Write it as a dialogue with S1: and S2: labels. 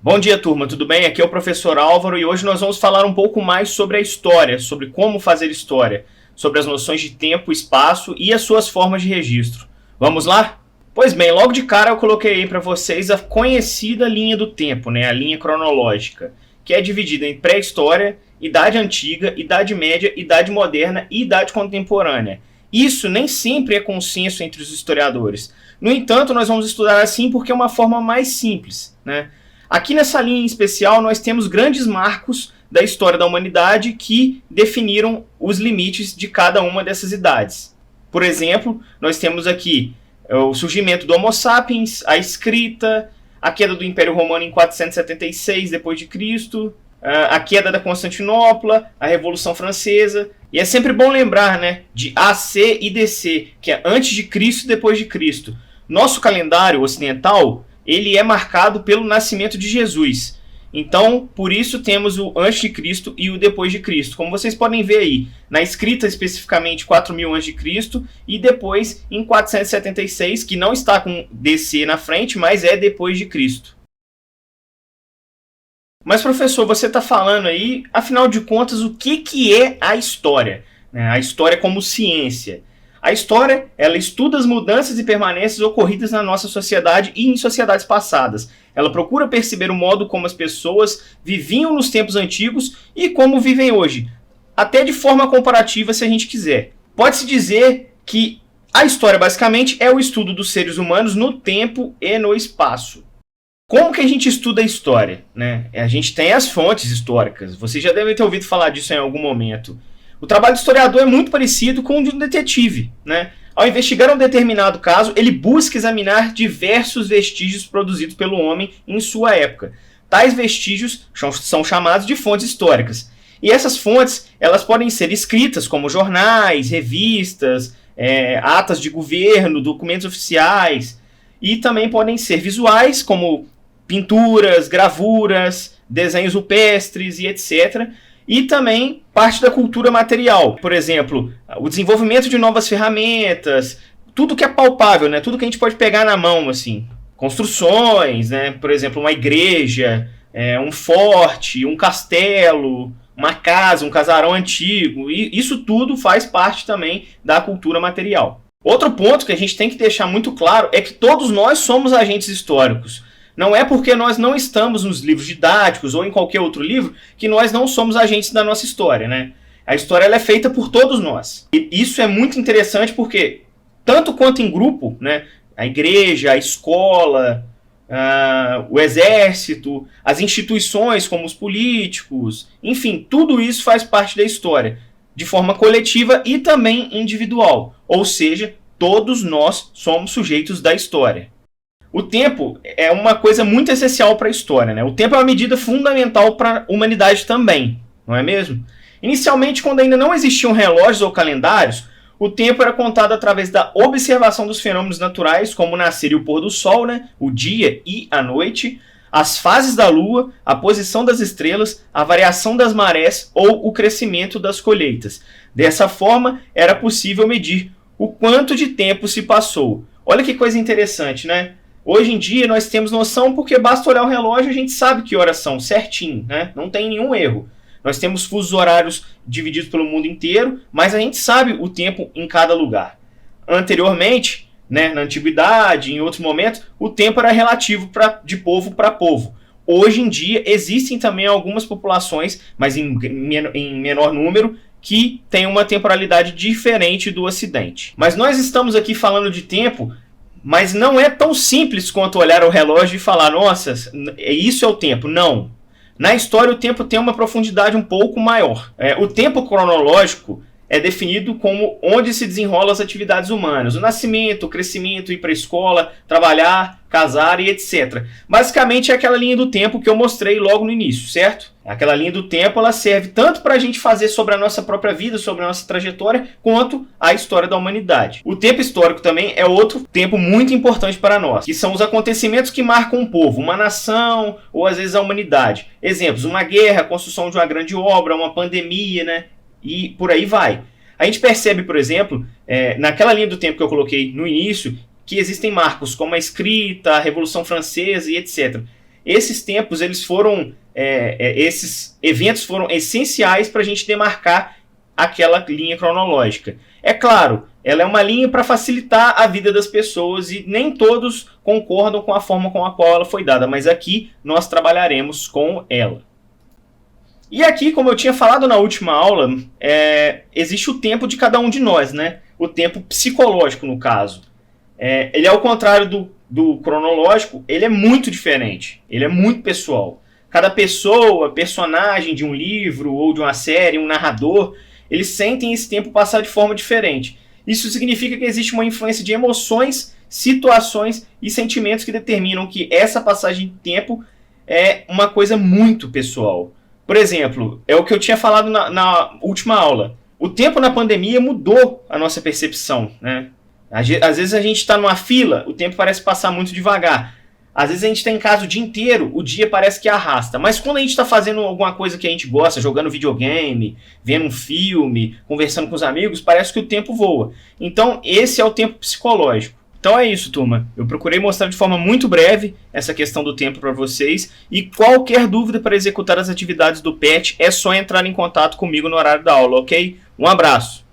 S1: Bom dia, turma, tudo bem? Aqui é o professor Álvaro e hoje nós vamos falar um pouco mais sobre a história, sobre como fazer história, sobre as noções de tempo, espaço e as suas formas de registro. Vamos lá? Pois bem, logo de cara eu coloquei aí para vocês a conhecida linha do tempo, a linha cronológica, que é dividida em pré-história, Idade Antiga, Idade Média, Idade Moderna e Idade Contemporânea. Isso nem sempre é consenso entre os historiadores. No entanto, nós vamos estudar assim porque é uma forma mais simples, Aqui nessa linha em especial, nós temos grandes marcos da história da humanidade que definiram os limites de cada uma dessas idades. Por exemplo, nós temos aqui o surgimento do Homo sapiens, a escrita, a queda do Império Romano em 476 d.C., a queda da Constantinopla, a Revolução Francesa. E é sempre bom lembrar de AC e DC, que é antes de Cristo e depois de Cristo. Nosso calendário ocidental ele é marcado pelo nascimento de Jesus. Então, por isso temos o antes de Cristo e o depois de Cristo. Como vocês podem ver aí, na escrita especificamente 4000 a.C. e depois em 476, que não está com DC na frente, mas é depois de Cristo. Mas professor, você está falando aí, afinal de contas, o que é a história? A história como ciência. A história, ela estuda as mudanças e permanências ocorridas na nossa sociedade e em sociedades passadas. Ela procura perceber o modo como as pessoas viviam nos tempos antigos e como vivem hoje, até de forma comparativa se a gente quiser. Pode-se dizer que a história basicamente é o estudo dos seres humanos no tempo e no espaço. Como que a gente estuda a história? A gente tem as fontes históricas, vocês já devem ter ouvido falar disso em algum momento. O trabalho do historiador é muito parecido com o de um detetive. Ao investigar um determinado caso, ele busca examinar diversos vestígios produzidos pelo homem em sua época. Tais vestígios são chamados de fontes históricas. E essas fontes elas podem ser escritas, como jornais, revistas, atas de governo, documentos oficiais. E também podem ser visuais, como pinturas, gravuras, desenhos rupestres e etc., e também parte da cultura material. Por exemplo, o desenvolvimento de novas ferramentas, tudo que é palpável, tudo que a gente pode pegar na mão, assim. Construções, por exemplo, uma igreja, um forte, um castelo, uma casa, um casarão antigo. E isso tudo faz parte também da cultura material. Outro ponto que a gente tem que deixar muito claro é que todos nós somos agentes históricos. Não é porque nós não estamos nos livros didáticos ou em qualquer outro livro que nós não somos agentes da nossa história. A história ela é feita por todos nós. E isso é muito interessante porque, tanto quanto em grupo, a igreja, a escola, o exército, as instituições como os políticos, enfim, tudo isso faz parte da história, de forma coletiva e também individual. Ou seja, todos nós somos sujeitos da história. O tempo é uma coisa muito essencial para a história. O tempo é uma medida fundamental para a humanidade também, não é mesmo? Inicialmente, quando ainda não existiam relógios ou calendários, o tempo era contado através da observação dos fenômenos naturais, como o nascer e o pôr do sol, o dia e a noite, as fases da lua, a posição das estrelas, a variação das marés ou o crescimento das colheitas. Dessa forma, era possível medir o quanto de tempo se passou. Olha que coisa interessante, Hoje em dia nós temos noção porque basta olhar o relógio e a gente sabe que horas são certinho, não tem nenhum erro. Nós temos fusos horários divididos pelo mundo inteiro, mas a gente sabe o tempo em cada lugar. Anteriormente, na antiguidade, em outros momentos, o tempo era relativo de povo para povo. Hoje em dia existem também algumas populações, mas em menor número, que têm uma temporalidade diferente do Ocidente. Mas nós estamos aqui falando de tempo, mas não é tão simples quanto olhar o relógio e falar, nossa, isso é o tempo. Não. Na história, o tempo tem uma profundidade um pouco maior. O tempo cronológico é definido como onde se desenrolam as atividades humanas. O nascimento, o crescimento, ir para a escola, trabalhar, casar e etc. Basicamente é aquela linha do tempo que eu mostrei logo no início, certo? Aquela linha do tempo ela serve tanto para a gente fazer sobre a nossa própria vida, sobre a nossa trajetória, quanto a história da humanidade. O tempo histórico também é outro tempo muito importante para nós, que são os acontecimentos que marcam um povo, uma nação ou às vezes a humanidade. Exemplos, uma guerra, a construção de uma grande obra, uma pandemia, e por aí vai. A gente percebe, por exemplo, naquela linha do tempo que eu coloquei no início, que existem marcos como a escrita, a Revolução Francesa e etc. esses tempos, esses eventos foram essenciais para a gente demarcar aquela linha cronológica. É claro, ela é uma linha para facilitar a vida das pessoas e nem todos concordam com a forma com a qual ela foi dada, mas aqui nós trabalharemos com ela. E aqui, como eu tinha falado na última aula, existe o tempo de cada um de nós, né? O tempo psicológico, no caso. Ele, ao contrário do cronológico, ele é muito diferente, ele é muito pessoal. Cada pessoa, personagem de um livro ou de uma série, um narrador, eles sentem esse tempo passar de forma diferente. Isso significa que existe uma influência de emoções, situações e sentimentos que determinam que essa passagem de tempo é uma coisa muito pessoal. Por exemplo, é o que eu tinha falado na última aula. O tempo na pandemia mudou a nossa percepção, né? Às vezes a gente está numa fila, o tempo parece passar muito devagar. Às vezes a gente está em casa o dia inteiro, o dia parece que arrasta. Mas quando a gente está fazendo alguma coisa que a gente gosta, jogando videogame, vendo um filme, conversando com os amigos, parece que o tempo voa. Então esse é o tempo psicológico. Então é isso, turma. Eu procurei mostrar de forma muito breve essa questão do tempo para vocês. E qualquer dúvida para executar as atividades do PET é só entrar em contato comigo no horário da aula, ok? Um abraço!